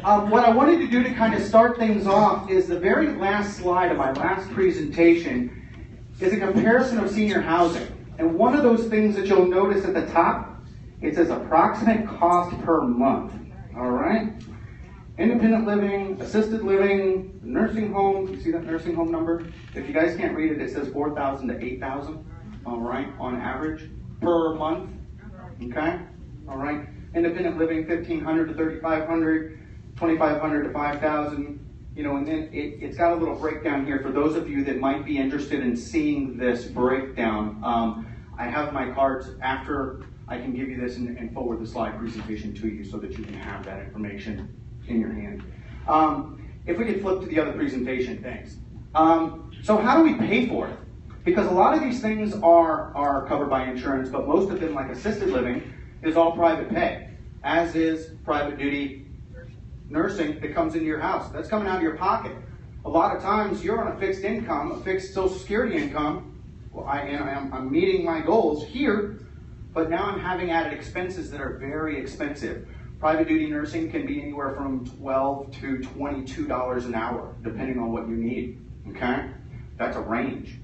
What I wanted to do to kind of start things off is the very last slide of my last presentation is a comparison of senior housing. And one of those things that you'll notice at the top, it says approximate cost per month. All right? Independent living, assisted living, nursing home. You see that nursing home number? If you guys can't read it, it says 4,000 to 8,000. All right, on average per month. Okay? All right. Independent living, 1,500 to 3,500, 2,500 to 5,000. You know, and then it's got a little breakdown here for those of you that might be interested in seeing this breakdown. I have my cards after. I can give you this and forward the slide presentation to you so that you can have that information in your hand. If we could flip to the other presentation, thanks. So how do we pay for it? Because a lot of these things are covered by insurance, but most of them, like assisted living, is all private pay, as is private duty nursing that comes into your house. That's coming out of your pocket. A lot of times you're on a fixed income, a fixed Social Security income. Well, I'm meeting my goals here, but now I'm having added expenses that are very expensive. Private duty nursing can be anywhere from $12 to $22 an hour, depending on what you need, okay? That's a range.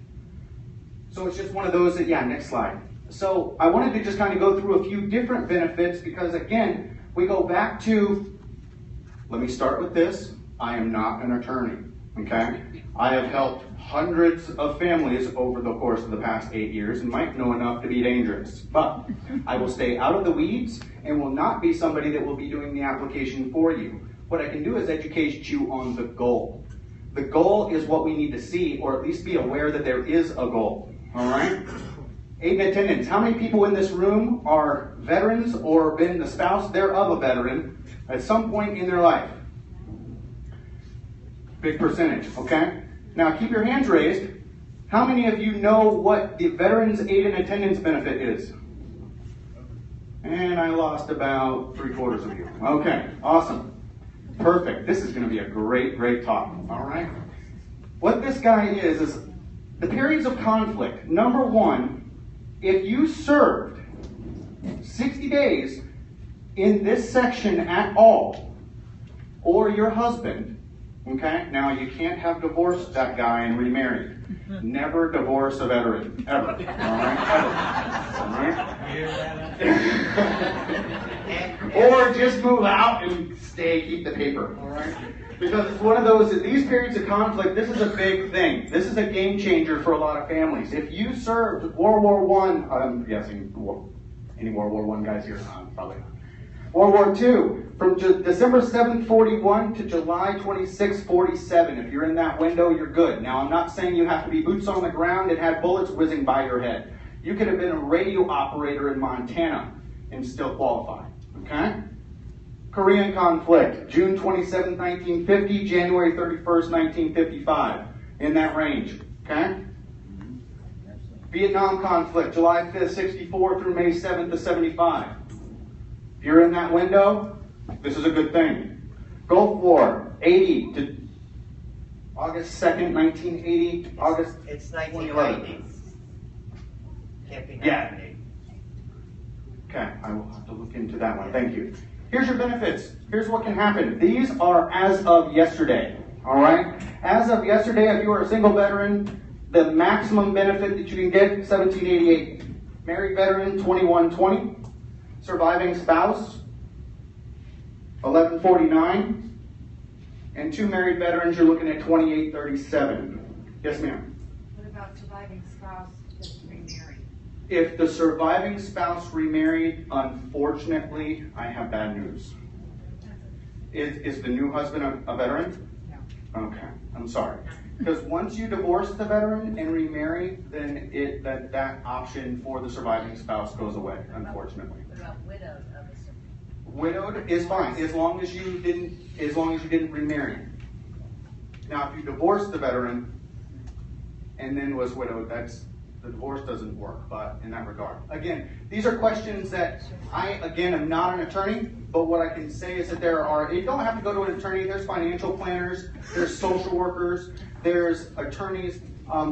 So it's just one of those that, next slide. So I wanted to just kind of go through a few different benefits because, again, we go back to, let me start with this. I am not an attorney, okay? I have helped hundreds of families over the course of the past 8 years and might know enough to be dangerous. But I will stay out of the weeds and will not be somebody that will be doing the application for you. What I can do is educate you on the goal. The goal is what we need to see, or at least be aware that there is a goal. All right? Aid and attendance. How many people in this room are veterans or been the spouse thereof a veteran at some point in their life? Big percentage, okay? Now keep your hands raised. How many of you know what the Veterans Aid and Attendance benefit is? And I lost about 3/4 of you. Okay, awesome. Perfect. This is going to be a great, great talk. All right? What this guy is the periods of conflict. Number one, if you served 60 days in this section at all, or your husband, okay, now you can't have divorced that guy and remarried. Never divorce a veteran, ever. All right? Ever. All right? Or just move out and stay, keep the paper. All right? Because it's one of those, these periods of conflict, this is a big thing. This is a game changer for a lot of families. If you served World War I, I'm guessing, any World War I guys here? Probably not. World War II, from December 7th, 41 to July 26th, 47. If you're in that window, you're good. Now, I'm not saying you have to be boots on the ground and have bullets whizzing by your head. You could have been a radio operator in Montana and still qualify, okay? Korean conflict, June 27th, 1950, January 31st, 1955. In that range, okay? Vietnam conflict, July 5th, 64 through May 7th to 75. If you're in that window, this is a good thing. Gulf War, 80 to August 2nd, 1980, August It's 1990. Can't be 1980. Okay, I will have to look into that one. Thank you. Here's your benefits. Here's what can happen. These are as of yesterday. All right? As of yesterday, if you are a single veteran, the maximum benefit that you can get, $1,788. Married veteran, $2,120. Surviving spouse, $1,149. And two married veterans, you're looking at $2,837. Yes, ma'am. What about surviving spouse that's remarried? If the surviving spouse remarried, unfortunately, I have bad news. Is the new husband a veteran? No. Okay, I'm sorry. Because once you divorce the veteran and remarry, then that option for the surviving spouse goes away, unfortunately. What about widowed of a certain? Widowed is fine, as long as you didn't remarry. Now, if you divorced the veteran and then was widowed, the divorce doesn't work, but in that regard. Again, these are questions that I am not an attorney, but what I can say is that you don't have to go to an attorney, there's financial planners, there's social workers, there's attorneys,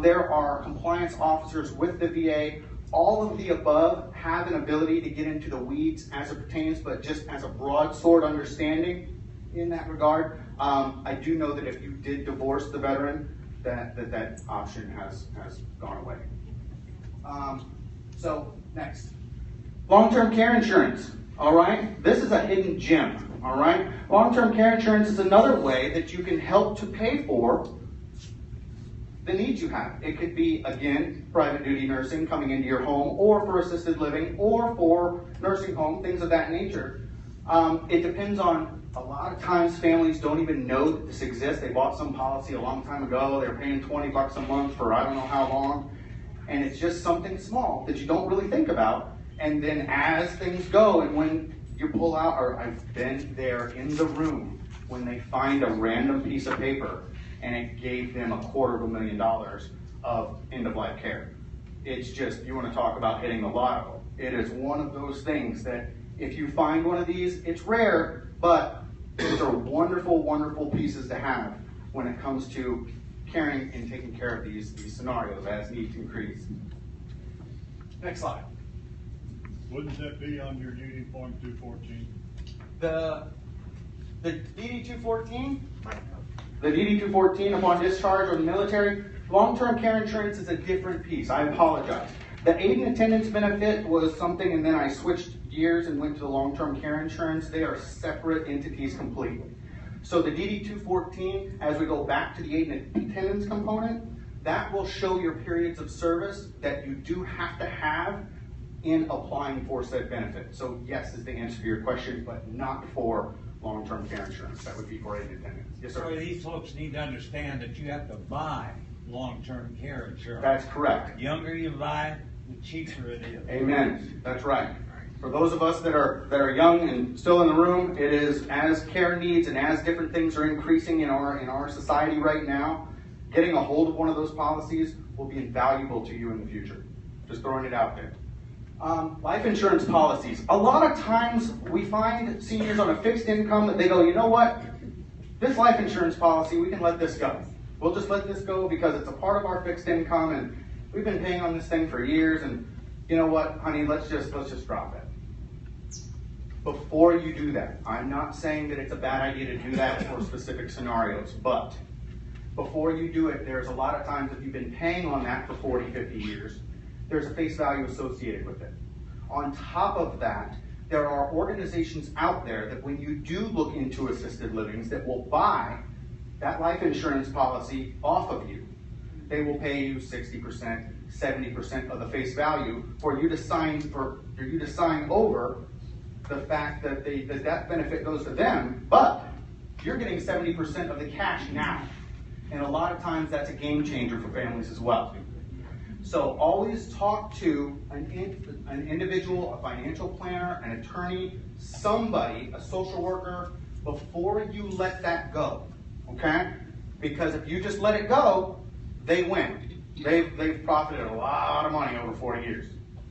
there are compliance officers with the VA. All of the above have an ability to get into the weeds as it pertains, but just as a broadsword understanding, in that regard. I do know that if you did divorce the veteran, that option has gone away. So next, long-term care insurance. All right, this is a hidden gem. All right, long-term care insurance is another way that you can help to pay for the needs you have. It could be, again, private duty nursing coming into your home, or for assisted living, or for nursing home, things of that nature. It depends on, a lot of times families don't even know that this exists. They bought some policy a long time ago. They're paying $20 a month for I don't know how long. And it's just something small that you don't really think about. And then as things go, and when you pull out, or I've been there in the room, when they find a random piece of paper and it gave them $250,000 of end-of-life care. It's just, you want to talk about hitting the lotto. It is one of those things that if you find one of these, it's rare, but those are wonderful, wonderful pieces to have when it comes to caring and taking care of these scenarios as needs increase. Next slide. Wouldn't that be on your duty form 214? The DD 214, the DD 214 upon discharge from the military, long-term care insurance is a different piece. I apologize. The aid and attendance benefit was something, and then I switched gears and went to the long-term care insurance. They are separate entities completely. So the DD 214, as we go back to the aid and attendance component, that will show your periods of service that you do have to have in applying for said benefit. So yes is the answer to your question, but not for long-term care insurance. That would be for aid and attendance. Yes, sir. So these folks need to understand that you have to buy long-term care insurance. That's correct. The younger you buy, the cheaper it is. Amen. That's right. For those of us that are young and still in the room, it is as care needs and as different things are increasing in our society right now, getting a hold of one of those policies will be invaluable to you in the future. Just throwing it out there. Life insurance policies. A lot of times we find seniors on a fixed income that they go, you know what? This life insurance policy, we can let this go. We'll just let this go because it's a part of our fixed income and we've been paying on this thing for years, and you know what, honey, let's just drop it. Before you do that, I'm not saying that it's a bad idea to do that for specific scenarios, but before you do it, there's a lot of times if you've been paying on that for 40, 50 years, there's a face value associated with it. On top of that, there are organizations out there that when you do look into assisted livings that will buy that life insurance policy off of you. They will pay you 60%, 70% of the face value for you to sign over the fact that the death benefit goes to them, but you're getting 70% of the cash now. And a lot of times that's a game changer for families as well. So always talk to an individual, a financial planner, an attorney, somebody, a social worker, before you let that go, okay? Because if you just let it go, they win. They've profited a lot of money over 40 years.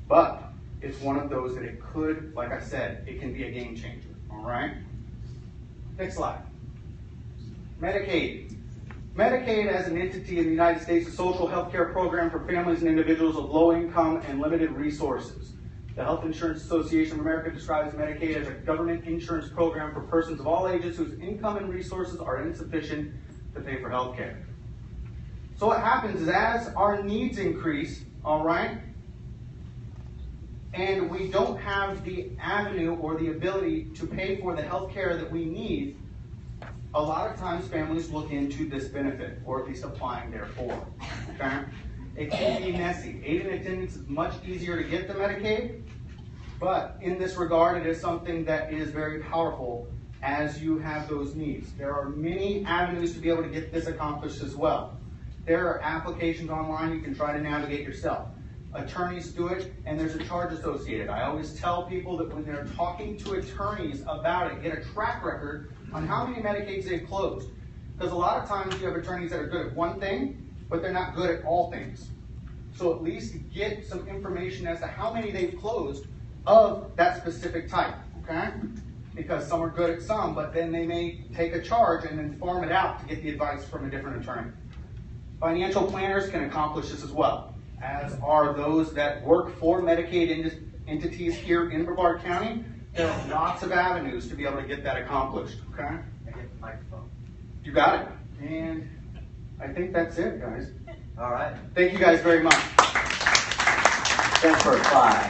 But it's one of those that it could, like I said, it can be a game changer, all right? Next slide. Medicaid. Medicaid as an entity in the United States is a social health care program for families and individuals of low income and limited resources. The Health Insurance Association of America describes Medicaid as a government insurance program for persons of all ages whose income and resources are insufficient to pay for health care. So what happens is as our needs increase, all right, and we don't have the avenue or the ability to pay for the health care that we need, a lot of times families look into this benefit, or at least applying therefor, okay? It can be messy. Aid and attendance is much easier to get than Medicaid, but in this regard, it is something that is very powerful as you have those needs. There are many avenues to be able to get this accomplished as well. There are applications online you can try to navigate yourself. Attorneys do it, and there's a charge associated. I always tell people that when they're talking to attorneys about it, get a track record on how many Medicaids they've closed. Because a lot of times you have attorneys that are good at one thing, but they're not good at all things. So at least get some information as to how many they've closed of that specific type, okay? Because some are good at some, but then they may take a charge and then farm it out to get the advice from a different attorney. Financial planners can accomplish this as well, as are those that work for Medicaid entities here in Brevard County. There are lots of avenues to be able to get that accomplished, okay? get the microphone. You got it. And I think that's it, guys. All right. Thank you guys very much. Temper 5.